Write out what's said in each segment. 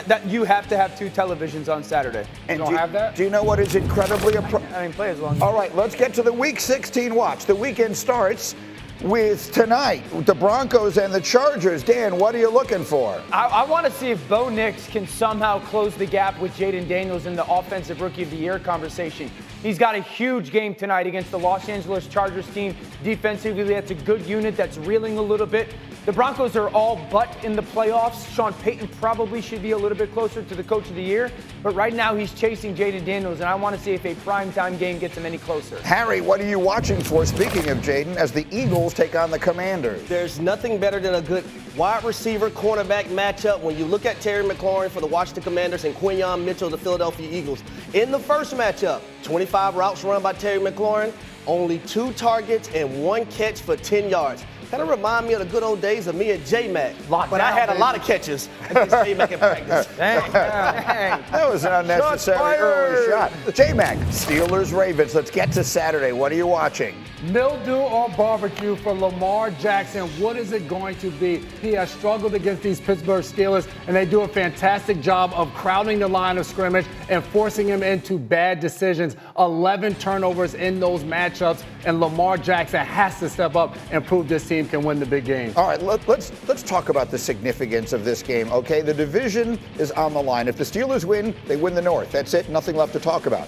That you have to have 2 televisions on Saturday. And You don't have that? Do you know what is incredibly I mean, play as long as All right, let's get to the Week 16 watch. The weekend starts with tonight, the Broncos and the Chargers. Dan, what are you looking for? I want to see if Bo Nix can somehow close the gap with Jaden Daniels in the Offensive Rookie of the Year conversation. He's got a huge game tonight against the Los Angeles Chargers team. Defensively, that's a good unit that's reeling a little bit. The Broncos are all but in the playoffs. Sean Payton probably should be a little bit closer to the Coach of the Year, but right now he's chasing Jaden Daniels, and I want to see if a primetime game gets him any closer. Harry, what are you watching for, speaking of Jaden, as the Eagles take on the Commanders? There's nothing better than a good wide receiver cornerback matchup when you look at Terry McLaurin for the Washington Commanders and Quinyon Mitchell, the Philadelphia Eagles. In the first matchup, 25 routes run by Terry McLaurin, only 2 targets and 1 catch for 10 yards. Kind of remind me of the good old days of me and J-Mac. But I had a lot of catches against J-Mac in practice. Dang. That was an unnecessary early shot. J-Mac, Steelers, Ravens. Let's get to Saturday. What are you watching? Mildew or barbecue for Lamar Jackson. What is it going to be? He has struggled against these Pittsburgh Steelers, and they do a fantastic job of crowding the line of scrimmage and forcing him into bad decisions. 11 turnovers in those matchups, and Lamar Jackson has to step up and prove this team can win the big game. All right, let's talk about the significance of this game, okay? The division is on the line. If the Steelers win, they win the North. That's it. Nothing left to talk about.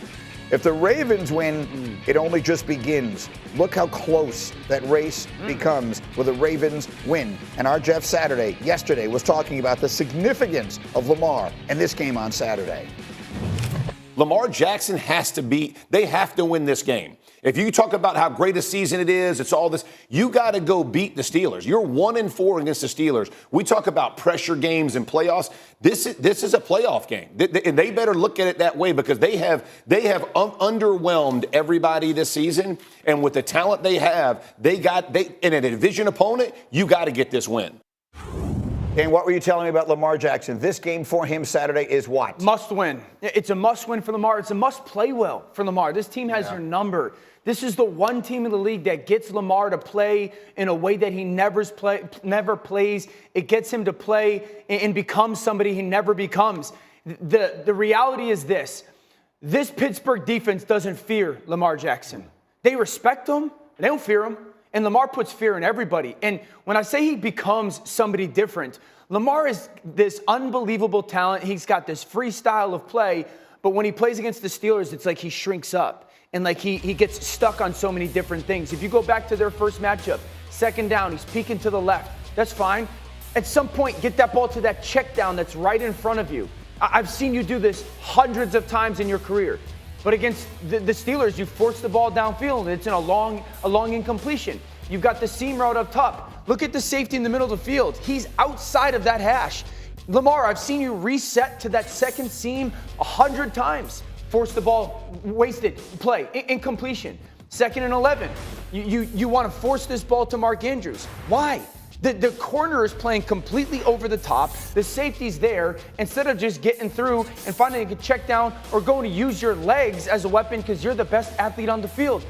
If the Ravens win, it only just begins. Look how close that race becomes with the Ravens win. And our Jeff Saturday, yesterday, was talking about the significance of Lamar and this game on Saturday. Lamar Jackson they have to win this game. If you talk about how great a season it is, it's all this, you got to go beat the Steelers. You're 1-4 against the Steelers. We talk about pressure games and playoffs. This is a playoff game. And they better look at it that way because they have underwhelmed everybody this season. And with the talent they have, in a division opponent, you got to get this win. And what were you telling me about Lamar Jackson? This game for him Saturday is what? Must win. It's a must win for Lamar. It's a must play well for Lamar. This team has your number. This is the one team in the league that gets Lamar to play in a way that he never plays. It gets him to play and become somebody he never becomes. The reality is this Pittsburgh defense doesn't fear Lamar Jackson. They respect him. They don't fear him. And Lamar puts fear in everybody. And when I say he becomes somebody different, Lamar is this unbelievable talent. He's got this freestyle of play. But when he plays against the Steelers, it's like he shrinks up. And like he gets stuck on so many different things. If you go back to their first matchup, 2nd down, he's peeking to the left. That's fine. At some point, get that ball to that check down that's right in front of you. I've seen you do this hundreds of times in your career. But against the Steelers, you force the ball downfield, and it's in a long incompletion. You've got the seam route up top. Look at the safety in the middle of the field. He's outside of that hash. Lamar, I've seen you reset to that second seam 100 times. Force the ball, wasted play, incompletion. 2nd and 11. You want to force this ball to Mark Andrews. Why? The corner is playing completely over the top. The safety's there. Instead of just getting through and finding a check down or going to use your legs as a weapon because you're the best athlete on the field.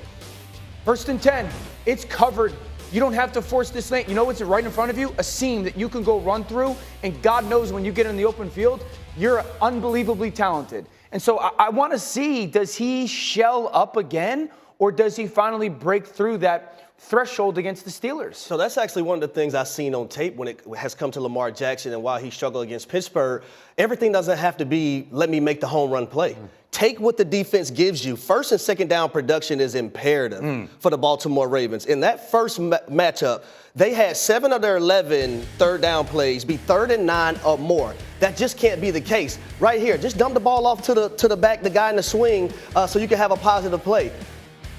1st and 10. It's covered. You don't have to force this lane. You know what's right in front of you? A seam that you can go run through. And God knows when you get in the open field, you're unbelievably talented. And so I want to see, does he shell up again? Or does he finally break through that threshold against the Steelers? So that's actually one of the things I've seen on tape when it has come to Lamar Jackson and while he struggled against Pittsburgh. Everything doesn't have to be, let me make the home run play. Take what the defense gives you. 1st and 2nd down production is imperative for the Baltimore Ravens. In that first matchup, they had 7 of their 11 3rd down plays be 3rd and 9 or more. That just can't be the case. Right here, just dump the ball off to the back, the guy in the swing, so you can have a positive play.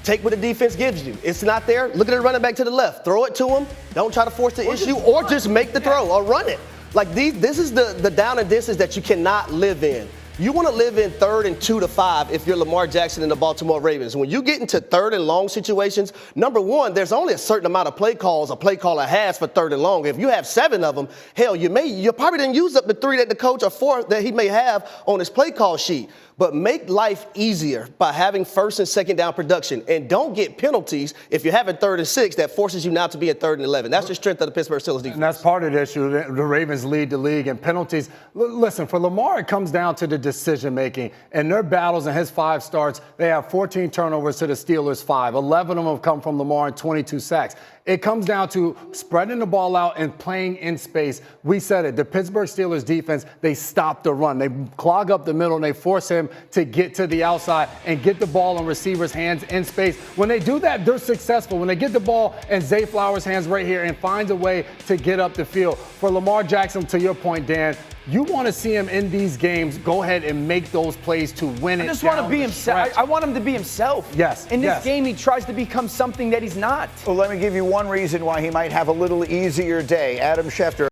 Take what the defense gives you. It's not there. Look at the running back to the left. Throw it to him. Don't try to force the issue or just make the throw or run it. Like this is the down and distance that you cannot live in. You want to live in 3rd and 2 to 5 if you're Lamar Jackson and the Baltimore Ravens. When you get into 3rd and long situations, number one, there's only a certain amount of play calls a play caller has for 3rd and long. If you have 7 of them, hell, you probably didn't use up the 3 that the coach or 4 that he may have on his play call sheet. But make life easier by having 1st and 2nd down production. And don't get penalties if you're having 3rd and 6 that forces you now to be at 3rd and 11. That's the strength of the Pittsburgh Steelers defense. And that's part of the issue. The Ravens lead the league in penalties. Listen, for Lamar, it comes down to the decision making. In their battles in his 5 starts, they have 14 turnovers to the Steelers' 5. 11 of them have come from Lamar and 22 sacks. It comes down to spreading the ball out and playing in space. We said it. The Pittsburgh Steelers defense, they stop the run. They clog up the middle and they force him to get to the outside and get the ball in receivers' hands in space. When they do that, they're successful. When they get the ball in Zay Flowers' hands right here and finds a way to get up the field. For Lamar Jackson, to your point, Dan, you want to see him in these games go ahead and make those plays to win it. I just want to be himself. I want him to be himself. Yes. In this game, he tries to become something that he's not. Well, let me give you one reason why he might have a little easier day. Adam Schefter.